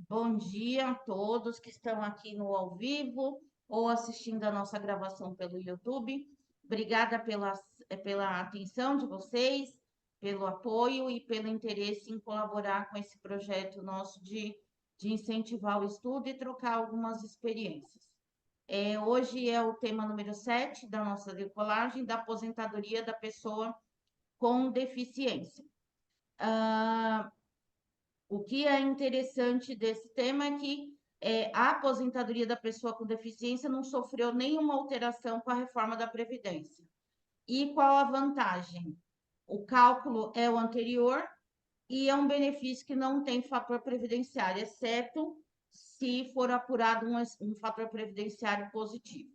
Bom dia a todos que estão aqui no ao vivo ou assistindo a nossa gravação pelo YouTube. Obrigada pela atenção de vocês, pelo apoio e pelo interesse em colaborar com esse projeto nosso de incentivar o estudo e trocar algumas experiências. Hoje é o tema número 7 da nossa decolagem da aposentadoria da pessoa com deficiência. O que é interessante desse tema é que a aposentadoria da pessoa com deficiência não sofreu nenhuma alteração com a reforma da Previdência. E qual a vantagem? O cálculo é o anterior e é um benefício que não tem fator previdenciário, exceto se for apurado um fator previdenciário positivo.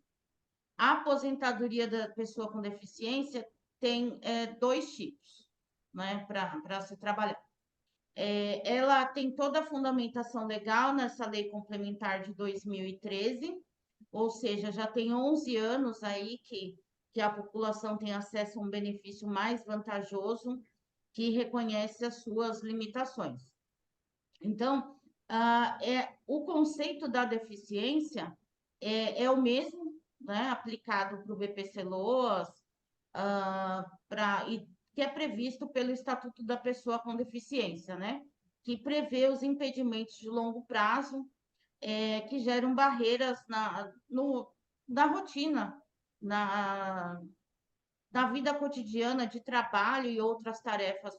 A aposentadoria da pessoa com deficiência tem dois tipos, né, para se trabalhar. Ela tem toda a fundamentação legal nessa lei complementar de 2013, ou seja, já tem 11 anos aí que a população tem acesso a um benefício mais vantajoso que reconhece as suas limitações. Então, o conceito da deficiência é o mesmo, né, aplicado para o BPC-LOAS, que é previsto pelo Estatuto da Pessoa com Deficiência, né? Que prevê os impedimentos de longo prazo que geram barreiras na rotina, na, na vida cotidiana de trabalho e outras tarefas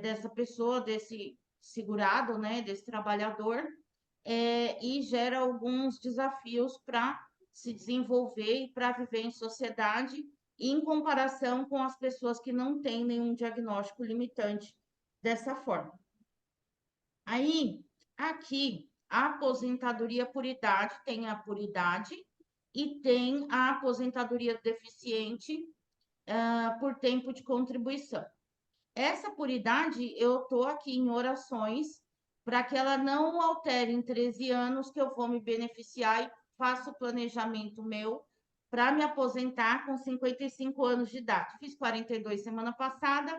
dessa pessoa, desse segurado, né? Desse trabalhador, e gera alguns desafios para se desenvolver e para viver em sociedade, em comparação com as pessoas que não têm nenhum diagnóstico limitante dessa forma. Aí, aqui, a aposentadoria por idade tem a por idade e tem a aposentadoria deficiente por tempo de contribuição. Essa por idade, eu estou aqui em orações para que ela não altere em 13 anos, que eu vou me beneficiar e faço o planejamento meu para me aposentar com 55 anos de idade. Fiz 42 semana passada,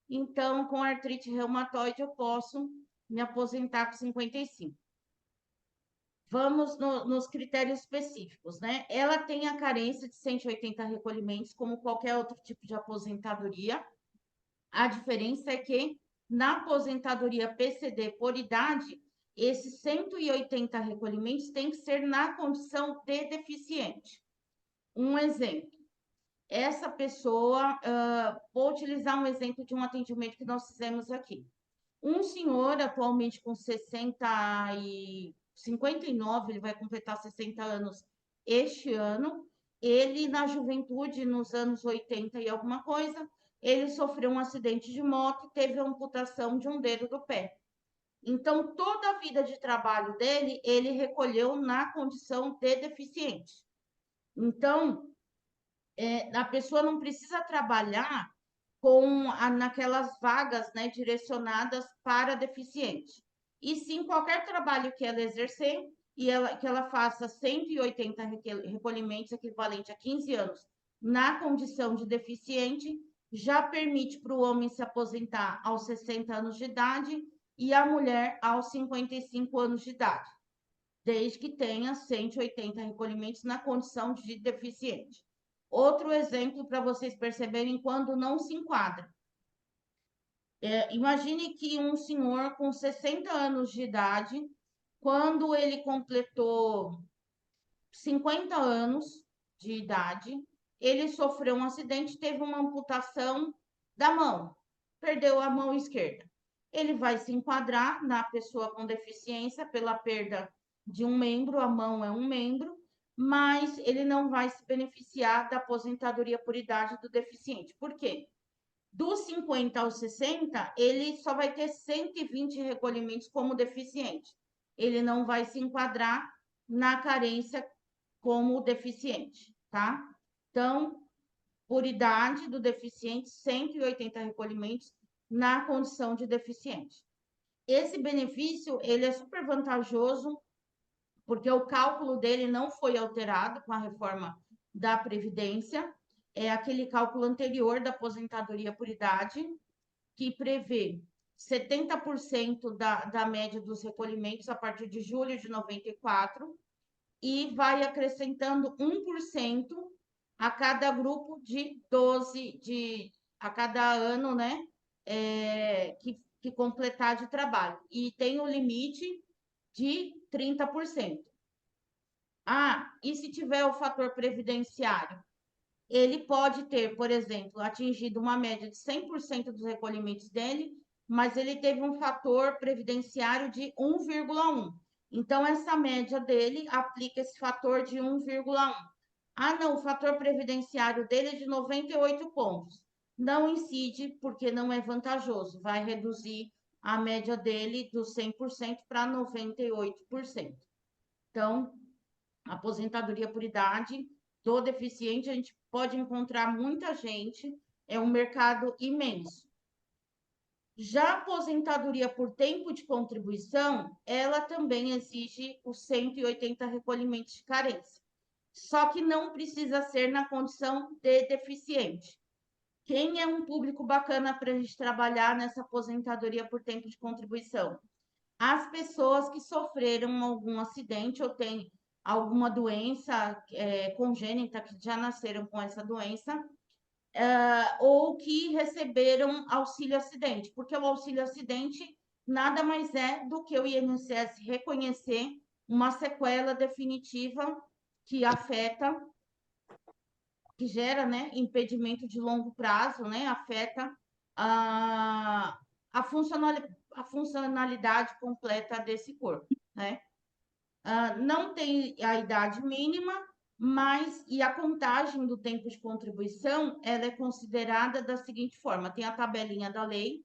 então com artrite reumatoide eu posso me aposentar com 55. Vamos nos critérios específicos, né? Ela tem a carência de 180 recolhimentos, como qualquer outro tipo de aposentadoria. A diferença é que na aposentadoria PCD por idade, esses 180 recolhimentos têm que ser na condição de deficiente. Um exemplo, essa pessoa, vou utilizar um exemplo de um atendimento que nós fizemos aqui. Um senhor, atualmente com 59, ele vai completar 60 anos este ano. Ele, na juventude, nos anos 80 e alguma coisa, ele sofreu um acidente de moto e teve a amputação de um dedo do pé. Então, toda a vida de trabalho dele, ele recolheu na condição de deficiente. Então, a pessoa não precisa trabalhar naquelas vagas, né, direcionadas para deficiente. E sim, qualquer trabalho que ela exercer que ela faça 180 recolhimentos, equivalente a 15 anos, na condição de deficiente, já permite para o homem se aposentar aos 60 anos de idade e a mulher aos 55 anos de idade, desde que tenha 180 recolhimentos na condição de deficiente. Outro exemplo para vocês perceberem quando não se enquadra. Imagine que um senhor com 60 anos de idade, quando ele completou 50 anos de idade, ele sofreu um acidente, teve uma amputação da mão, perdeu a mão esquerda. Ele vai se enquadrar na pessoa com deficiência pela perda de um membro, a mão é um membro, mas ele não vai se beneficiar da aposentadoria por idade do deficiente. Por quê? Dos 50 aos 60, ele só vai ter 120 recolhimentos como deficiente. Ele não vai se enquadrar na carência como deficiente, tá? Então, por idade do deficiente, 180 recolhimentos na condição de deficiente. Esse benefício, ele é super vantajoso, porque o cálculo dele não foi alterado com a reforma da Previdência, é aquele cálculo anterior da aposentadoria por idade, que prevê 70% da média dos recolhimentos a partir de julho de 94 e vai acrescentando 1% a cada grupo de 12, a cada ano, né? Que completar de trabalho. E tem o limite de 30%. Ah, e se tiver o fator previdenciário? Ele pode ter, por exemplo, atingido uma média de 100% dos recolhimentos dele, mas ele teve um fator previdenciário de 1,1. Então, essa média dele aplica esse fator de 1,1. Ah, não, o fator previdenciário dele é de 98 pontos. Não incide, porque não é vantajoso. Vai reduzir a média dele dos 100% para 98%. Então, aposentadoria por idade do deficiente, a gente pode encontrar muita gente, é um mercado imenso. Já a aposentadoria por tempo de contribuição, ela também exige os 180 recolhimentos de carência. Só que não precisa ser na condição de deficiente. Quem é um público bacana para a gente trabalhar nessa aposentadoria por tempo de contribuição? As pessoas que sofreram algum acidente ou têm alguma doença congênita, que já nasceram com essa doença, ou que receberam auxílio acidente, porque o auxílio acidente nada mais é do que o INSS reconhecer uma sequela definitiva que afeta, que gera, né, impedimento de longo prazo, né, afeta a funcionalidade completa desse corpo, né? Não tem a idade mínima, mas e a contagem do tempo de contribuição, ela é considerada da seguinte forma: tem a tabelinha da lei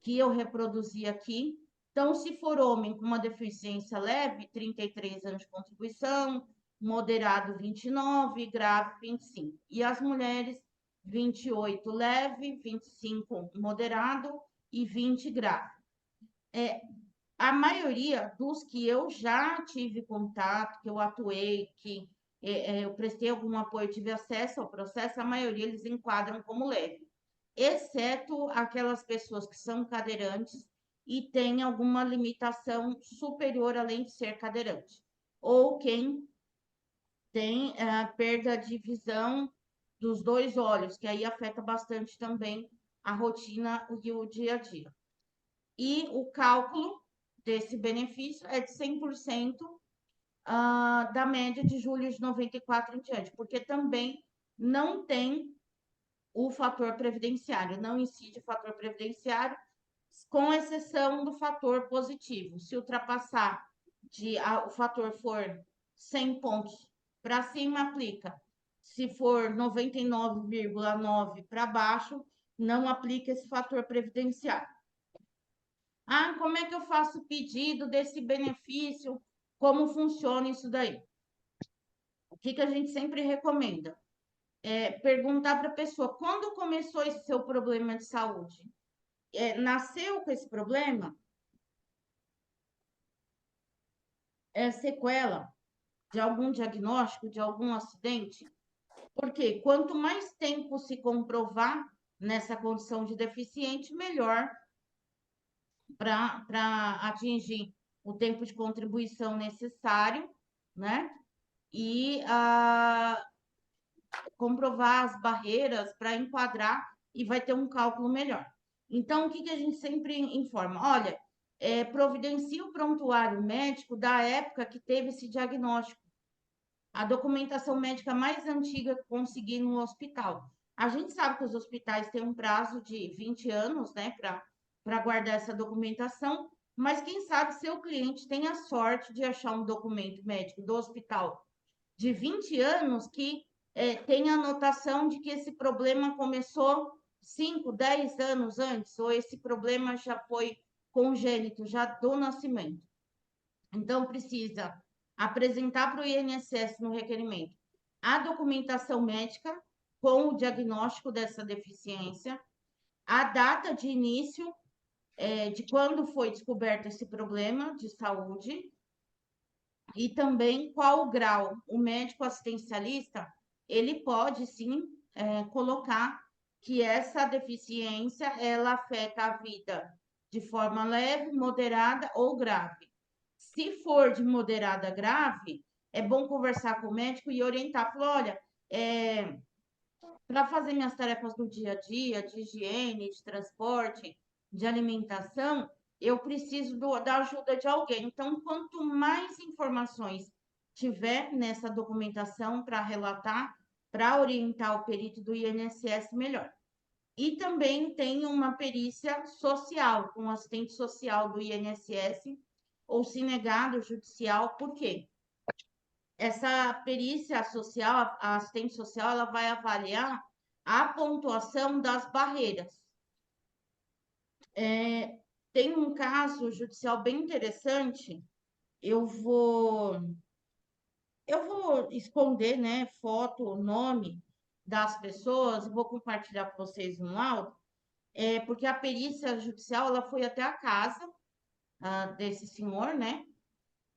que eu reproduzi aqui. Então, se for homem com uma deficiência leve, 33 anos de contribuição, moderado 29, grave 25. E as mulheres, 28 leve, 25 moderado e 20 grave. A maioria dos que eu já tive contato, que eu atuei, que eu prestei algum apoio, tive acesso ao processo, a maioria eles enquadram como leve, exceto aquelas pessoas que são cadeirantes e têm alguma limitação superior além de ser cadeirante, ou quem tem perda de visão dos dois olhos, que aí afeta bastante também a rotina e o dia a dia. E o cálculo desse benefício é de 100% da média de julho de 94 em diante, porque também não tem o fator previdenciário, não incide o fator previdenciário, com exceção do fator positivo. Se ultrapassar o fator for 100 pontos para cima, aplica. Se for 99,9 para baixo, não aplica esse fator previdenciário. Ah, como é que eu faço o pedido desse benefício? Como funciona isso daí? O que a gente sempre recomenda? Perguntar para a pessoa, quando começou esse seu problema de saúde? Nasceu com esse problema? É sequela de algum diagnóstico, de algum acidente? Porque quanto mais tempo se comprovar nessa condição de deficiente, melhor para atingir o tempo de contribuição necessário, né? E comprovar as barreiras para enquadrar e vai ter um cálculo melhor. Então, o que a gente sempre informa? Olha, providencie o prontuário médico da época que teve esse diagnóstico. A documentação médica mais antiga que conseguir no hospital. A gente sabe que os hospitais têm um prazo de 20 anos, né, para guardar essa documentação, mas quem sabe seu cliente tem a sorte de achar um documento médico do hospital de 20 anos que tem a anotação de que esse problema começou 5, 10 anos antes, ou esse problema já foi congênito, já do nascimento. Então, precisa apresentar para o INSS no requerimento a documentação médica com o diagnóstico dessa deficiência, a data de início de quando foi descoberto esse problema de saúde e também qual o grau. O médico assistencialista, ele pode sim colocar que essa deficiência ela afeta a vida de forma leve, moderada ou grave. Se for de moderada a grave, é bom conversar com o médico e orientar. Falar, olha, para fazer minhas tarefas do dia a dia, de higiene, de transporte, de alimentação, eu preciso da ajuda de alguém. Então, quanto mais informações tiver nessa documentação para relatar, para orientar o perito do INSS, melhor. E também tem uma perícia social, com um assistente social do INSS, ou se negado judicial, por quê? Essa perícia social, a assistente social, ela vai avaliar a pontuação das barreiras. Tem um caso judicial bem interessante, eu vou esconder, né, foto, nome das pessoas, vou compartilhar com vocês um áudio, porque a perícia judicial ela foi até a casa desse senhor, né?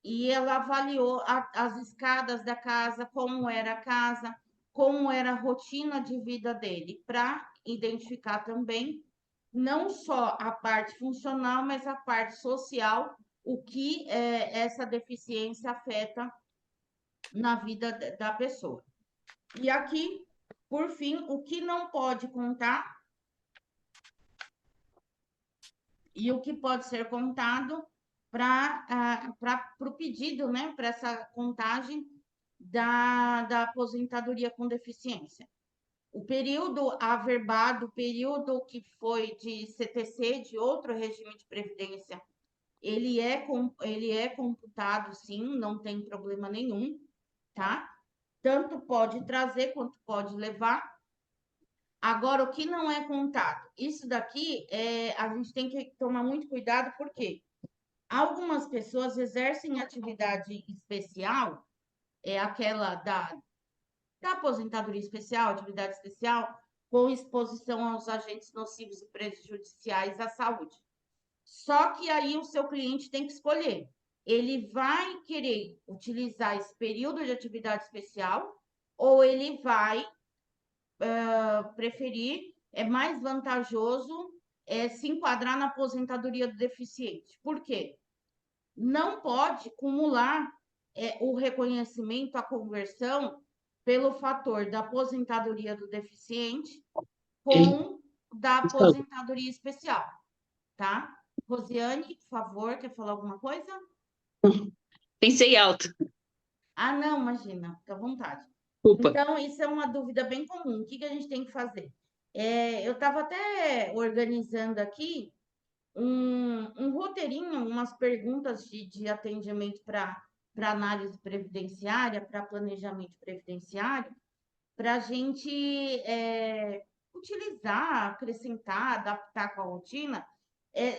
E ela avaliou as escadas da casa, como era a casa, como era a rotina de vida dele, para identificar também não só a parte funcional, mas a parte social, o que essa deficiência afeta na vida da pessoa. E aqui, por fim, o que não pode contar e o que pode ser contado para o pedido, né, para essa contagem da aposentadoria com deficiência. O período averbado, o período que foi de CTC, de outro regime de previdência, ele é computado, sim, não tem problema nenhum, tá? Tanto pode trazer quanto pode levar. Agora, o que não é contado? Isso daqui, a gente tem que tomar muito cuidado, porque algumas pessoas exercem atividade especial, aquela da aposentadoria especial, atividade especial, com exposição aos agentes nocivos e prejudiciais à saúde. Só que aí o seu cliente tem que escolher. Ele vai querer utilizar esse período de atividade especial ou ele vai preferir, é mais vantajoso se enquadrar na aposentadoria do deficiente. Por quê? Não pode acumular o reconhecimento, a conversão, pelo fator da aposentadoria do deficiente com da aposentadoria especial, tá? Rosiane, por favor, quer falar alguma coisa? Pensei alto. Ah, não, imagina, fica à vontade. Desculpa. Então, isso é uma dúvida bem comum. O que a gente tem que fazer? Eu estava até organizando aqui um roteirinho, umas perguntas de atendimento para análise previdenciária, para planejamento previdenciário, para a gente utilizar, acrescentar, adaptar com a rotina,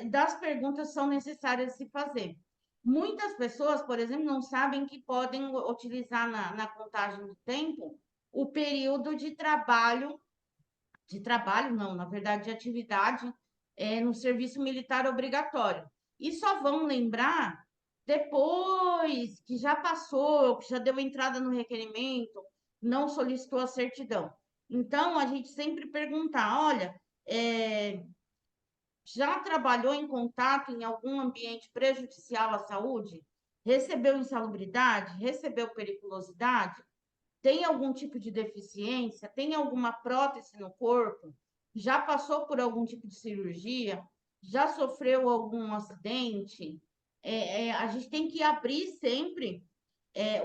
das perguntas que são necessárias se fazer. Muitas pessoas, por exemplo, não sabem que podem utilizar na contagem do tempo o período de trabalho não, na verdade, de atividade no serviço militar obrigatório. E só vão lembrar depois que já passou, que já deu entrada no requerimento, não solicitou a certidão. Então, a gente sempre perguntar, olha, já trabalhou em contato em algum ambiente prejudicial à saúde? Recebeu insalubridade? Recebeu periculosidade? Tem algum tipo de deficiência? Tem alguma prótese no corpo? Já passou por algum tipo de cirurgia? Já sofreu algum acidente? A gente tem que abrir sempre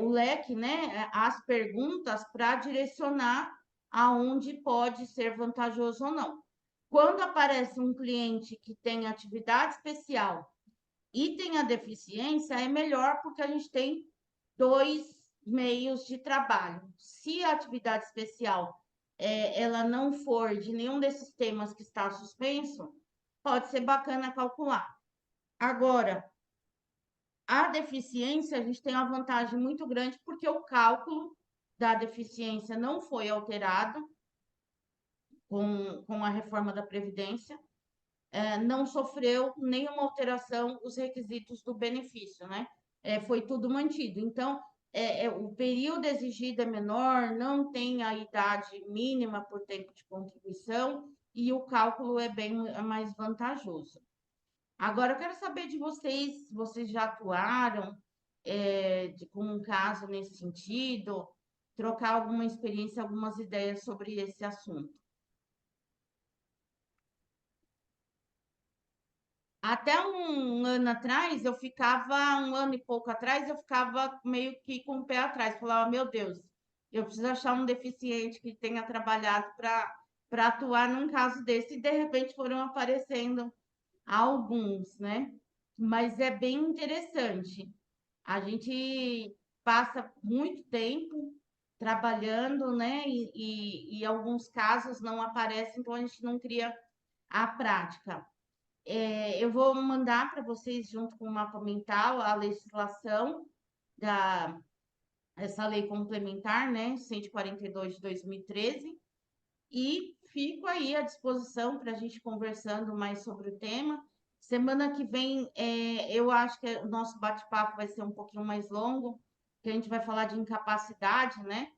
o leque, né, as perguntas para direcionar aonde pode ser vantajoso ou não. Quando aparece um cliente que tem atividade especial e tem a deficiência, é melhor porque a gente tem dois meios de trabalho. Se a atividade especial ela não for de nenhum desses temas que está suspenso, pode ser bacana calcular. Agora, a deficiência, a gente tem uma vantagem muito grande porque o cálculo da deficiência não foi alterado com a reforma da Previdência, não sofreu nenhuma alteração os requisitos do benefício, né? Foi tudo mantido. Então, o período exigido é menor, não tem a idade mínima por tempo de contribuição e o cálculo é bem mais vantajoso. Agora, eu quero saber de vocês, se vocês já atuaram com um caso nesse sentido, trocar alguma experiência, algumas ideias sobre esse assunto. Até um ano atrás, um ano e pouco atrás, eu ficava meio que com o pé atrás. Falava, meu Deus, eu preciso achar um deficiente que tenha trabalhado para atuar num caso desse. E, de repente, foram aparecendo alguns, né? Mas é bem interessante. A gente passa muito tempo trabalhando, né? E alguns casos não aparecem, então a gente não cria a prática. Eu vou mandar para vocês, junto com o mapa mental, a legislação da essa lei complementar, né? 142 de 2013, e fico aí à disposição para a gente conversando mais sobre o tema. Semana que vem, eu acho que o nosso bate-papo vai ser um pouquinho mais longo, que a gente vai falar de incapacidade, né?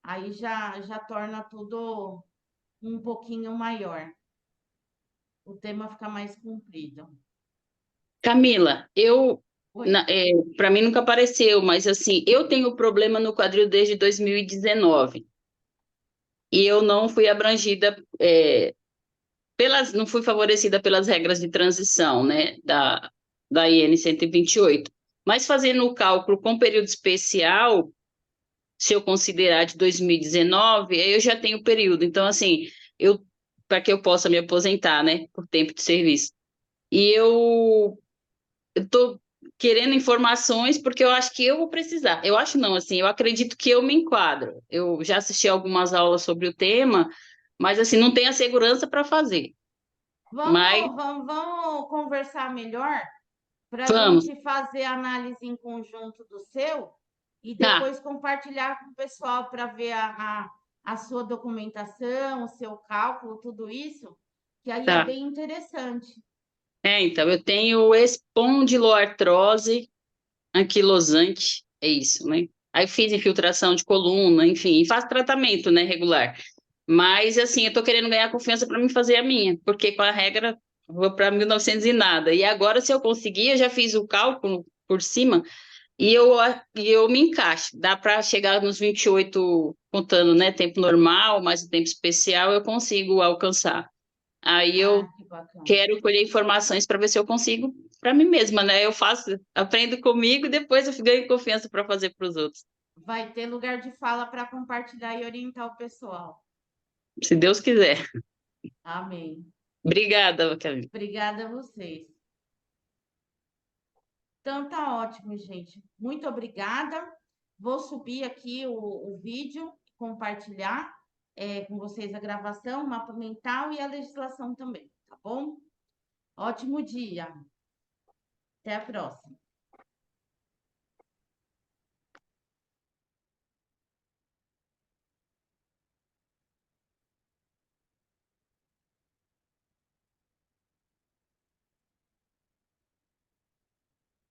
Aí já torna tudo um pouquinho maior. O tema fica mais comprido. Camila, Oi. para mim nunca apareceu, mas assim, eu tenho problema no quadril desde 2019 e eu não fui abrangida, não fui favorecida pelas regras de transição, né, da IN 128. Mas fazendo o cálculo com período especial, se eu considerar de 2019, aí eu já tenho período. Então, assim, eu para que eu possa me aposentar, né, por tempo de serviço. E eu estou querendo informações porque eu acho que eu vou precisar. Eu acho não, assim, eu acredito que eu me enquadro. Eu já assisti algumas aulas sobre o tema, mas assim, não tenho a segurança para fazer. Mas Vamos conversar melhor para a vamos. gente fazer a análise em conjunto do seu e Tá, depois compartilhar com o pessoal para ver a sua documentação, o seu cálculo, tudo isso, que aí é tá. bem interessante. Então, eu tenho espondiloartrose anquilosante, é isso, né? Aí fiz infiltração de coluna, enfim, e faço tratamento, né, regular. Mas, assim, eu tô querendo ganhar confiança para me fazer a minha, porque com a regra eu vou para 1900 e nada. E agora, se eu conseguir, eu já fiz o cálculo por cima e eu me encaixo. Dá para chegar nos 28 contando, né, tempo normal, mais o tempo especial, eu consigo alcançar. Aí eu Ah, que bacana. quero colher informações para ver se eu consigo para mim mesma, né? Eu faço, aprendo comigo e depois eu ganho confiança para fazer para os outros, Vai ter lugar de fala para compartilhar e orientar o pessoal. se Deus quiser. Amém. Obrigada, Camila. Obrigada a vocês. Então tá ótimo, gente. Muito obrigada. Vou subir aqui o vídeo, compartilhar com vocês a gravação, o mapa mental e a legislação também, tá bom? Ótimo dia. Até a próxima.